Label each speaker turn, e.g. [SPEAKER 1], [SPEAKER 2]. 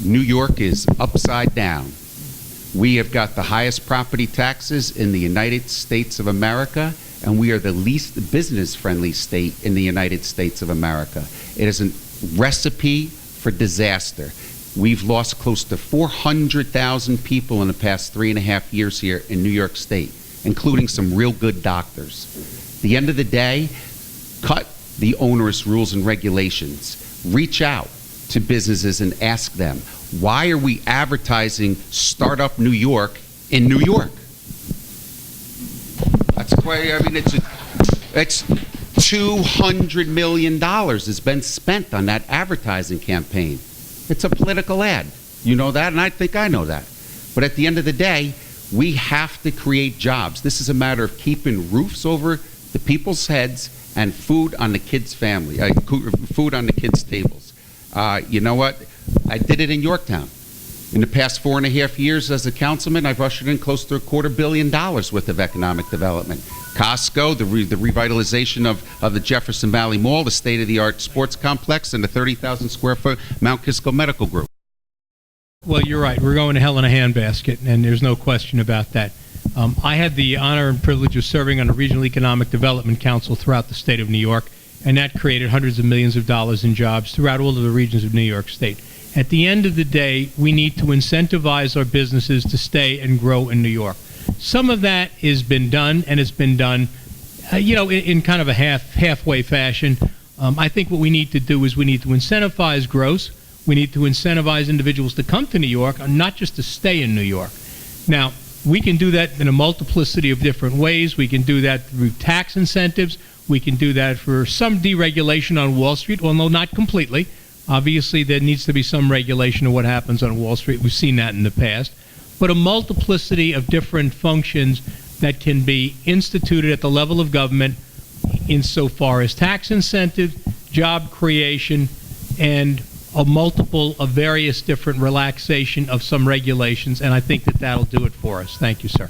[SPEAKER 1] New York is upside down. We have got the highest property taxes in the United States of America, and we are the least business-friendly state in the United States of America. It is a recipe for disaster. We've lost close to 400,000 people in the past 3.5 years here in New York State, including some real good doctors. At the end of the day, cut the onerous rules and regulations. Reach out to businesses and ask them, why are we advertising Startup New York in New York? That's why, I mean, it's $200 million has been spent on that advertising campaign. It's a political ad. You know that, and I think I know that. But at the end of the day, we have to create jobs. This is a matter of keeping roofs over the people's heads and food on the kids' food on the kids' tables. You know what? I did it in Yorktown. In the past 4.5 years as a councilman, I've ushered in close to $250 million worth of economic development. Costco, the revitalization of the Jefferson Valley Mall, the state-of-the-art sports complex, and the 30,000 square foot Mount Kisco Medical Group.
[SPEAKER 2] Well, you're right. We're going to hell in a handbasket, and there's no question about that. I had the honor and privilege of serving on the Regional Economic Development Council throughout the state of New York, and that created hundreds of millions of dollars in jobs throughout all of the regions of New York State. At the end of the day, we need to incentivize our businesses to stay and grow in New York. Some of that has been done, and it's been done, in kind of a halfway fashion. I think what we need to do is we need to incentivize growth. We need to incentivize individuals to come to New York, and not just to stay in New York. Now, we can do that in a multiplicity of different ways. We can do that through tax incentives. We can do that for some deregulation on Wall Street, although not completely. Obviously, there needs to be some regulation of what happens on Wall Street. We've seen that in the past. But a multiplicity of different functions that can be instituted at the level of government insofar as tax incentives, job creation, and a multiple of various different relaxation of some regulations. And I think that that'll do it for us. Thank you, sir.